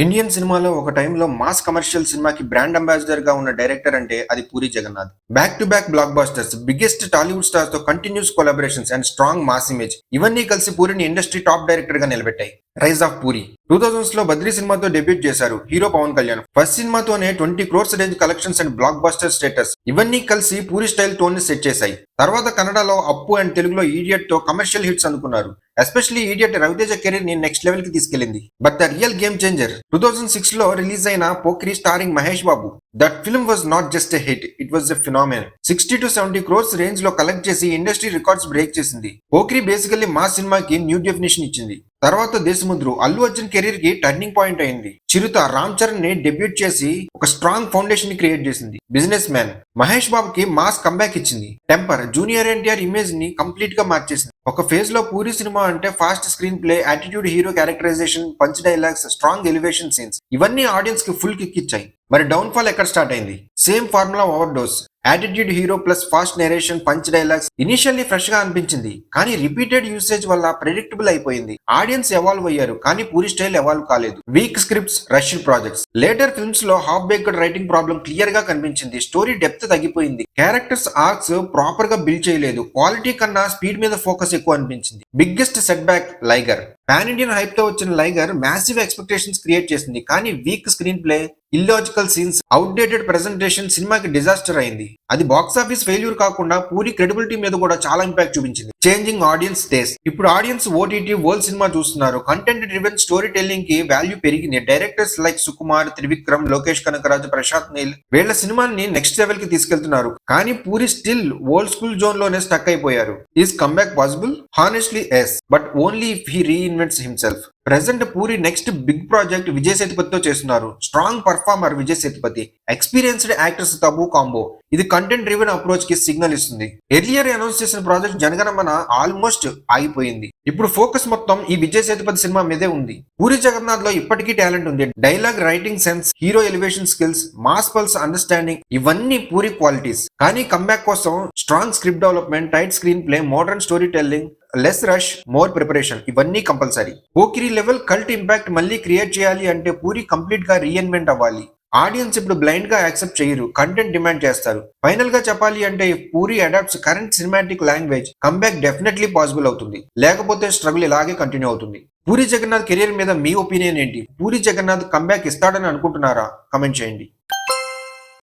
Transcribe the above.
Indian సినిమాలో ఒక టైంలో మాస్ కమర్షియల్ సినిమాకి బ్రాండ్ అంబాసిడర్ గా ఉన్న డైరెక్టర్ అంటే అది Puri Jagannadh. Back to back blockbusters, biggest Tollywood stars తో continuous collaborations and strong mass image ఇవన్నీ కలిసి పూరిని ఇండస్ట్రీ టాప్ డైరెక్టర్ గా నిలబెట్టాయి. రైజ్ ఆఫ్ పూరి 2000s లో బద్రీ సినిమాతో డెబ్యూట్ చేశారు హీరో పవన్ కళ్యాణ్. ఫస్ట్ సినిమాతోనే 20 crores range collections and blockbuster status ఇవన్నీ కలిసి పూరి స్టైల్ టోన్ ని సెట్ చేశాయి. తర్వాత కన్నడలో అప్పు అండ్ తెలుగులో ఈడియట్ తో కమర్షియల్ హిట్స్ అందుకున్నారు. ఎస్పెషల్లీ ఈడియట్ రవితేజ కెరీర్ ని నెక్స్ట్ లెవెల్ కి తీసుకెళ్లింది. But the real game changer 2006 లో రిలీజ్ అయిన Pokiri starring Mahesh Babu. That film was not just a hit, it was a phenomenal. 60 to 70 crores range లో కలెక్ట్ చేసి ఇండస్ట్రీ రికార్డ్స్ బ్రేక్ చేసింది. Pokiri basically మా సినిమాకి న్యూ డెఫినేషన్ ఇచ్చింది. తర్వాత దేశముద్రు అల్లు అర్జున్ కెరీర్ కి టర్నింగ్ పాయింట్ అయింది. చిరుత రామ్ చరణ్ ని డెబ్యూట్ చేసి ఒక స్ట్రాంగ్ ఫౌండేషన్ ని క్రియేట్ చేసింది. బిజినెస్ మ్యాన్ మహేష్ బాబుకి మాస్ కంబ్యాక్ ఇచ్చింది. టెంపర్ జూనియర్ ఎన్టీఆర్ ఇమేజ్ ని కంప్లీట్ గా మార్చేసింది. ఒక ఫేజ్ లో పూరి సినిమా అంటే fast screenplay, attitude, hero characterization, punch dialogues, strong elevation scenes ఇవన్నీ ఆడియన్స్ కి ఫుల్ కిక్ ఇచ్చాయి. మరి డౌన్ ఫాల్ ఎక్కడ స్టార్ట్ అయింది? Same formula overdose. Attitude hero plus fast narration, punch dialogues initially fresh గా అనిపించింది, కానీ రిపీటెడ్ యూసేజ్ వల్ల ప్రెడిక్టబుల్ అయిపోయింది. ఆడియన్స్ ఎవాల్వ్ అయ్యారు, కానీ పూరి స్టైల్ ఎవాల్వ్ కాలేదు. Weak scripts, rushed projects. Later films లో half baked writing problem clear గా కనిపించింది. స్టోరీ డెప్త్ తగ్గిపోయింది. క్యారెక్టర్స్ ఆర్క్స్ ప్రాపర్ గా బిల్డ్ చేయలేదు. క్వాలిటీ కన్నా స్పీడ్ మీద ఫోకస్ ఎక్కువ అనిపించింది. Biggest setback Liger. Pan Indian hype తో వచ్చిన లైగర్ మ్యాసివ్ ఎక్స్పెక్టేషన్స్ క్రియేట్ చేసింది, కానీ week screen play, illogical scenes, outdated presentation సినిమాకి డిజాస్టర్ అయింది. అది బాక్స్ ఆఫీస్ ఫెయిల్యూర్ కాకుండా పూరి క్రెడిబిలిటీ మీద కూడా చాలా ఇంపాక్ట్ చూపించింది. Changing audience taste. ఇప్పుడు ఆడియన్స్ ఓటీటీ, వరల్డ్ సినిమా చూస్తున్నారు. కంటెంట్ డ్రివెన్ స్టోరీ టెల్లింగ్ కి వాల్యూ పెరిగింది. డైరెక్టర్స్ లైక్ సుకుమార్, త్రివిక్రమ్, లోకేష్ కనకరాజు, ప్రశాంత్ నీల్ వీళ్ళ సినిమాని నెక్స్ట్ లెవెల్ కి తీసుకెళ్తున్నారు. కానీ Puri still old school zone లోనే స్టక్ అయిపోయారు. Is comeback possible? Honestly yes, but only if he reinvents himself. Present Puri next big project Vijay సేతుపతితో చేస్తున్నారు. Strong performer Vijay Sethupathi, experienced actors Tabu combo. ఇది కంటెంట్ డ్రివెన్ అప్రోచ్ కి సిగ్నల్ ఇస్తుంది. ఎర్లియర్ అనౌన్స్ చేసిన project Jana Gana Mana almost ఆగిపోయింది. ఇప్పుడు ఫోకస్ మొత్తం ఈ విజయ్ సేతుపతి సినిమా మీదే ఉంది. పూరి జగన్నాథ్ లో ఇప్పటికీ టాలెంట్ ఉంది. Dialogue writing sense, hero elevation skills, mass pulse understanding ఇవన్నీ పూరి క్వాలిటీస్. కానీ కంబ్యాక్ కోసం strong script development, tight screenplay, modern storytelling, less rush, more preparation ఇవన్నీ compulsory. Pokiri level cult impact మళ్ళీ క్రియేట్ చేయాలి అంటే పూరి కంప్లీట్ గా reinvent అవ్వాలి. Audience ఇప్పుడు బ్లైండ్ గా యాక్సెప్ట్ చేయరు, కంటెంట్ డిమాండ్ చేస్తారు. ఫైనల్ గా చెప్పాలి అంటే Puri adapts current cinematic language, comeback definitely possible అవుతుంది. లేకపోతే స్ట్రగుల్ ఇలాగే కంటిన్యూ అవుతుంది. పూరి జగన్నాథ్ కెరీర్ మీద మీ ఒపీనియన్ ఏంటి? పూరి జగన్నాథ్ కంబ్యాక్ ఇస్తాడని అనుకుంటున్నారా? కమెంట్ చేయండి.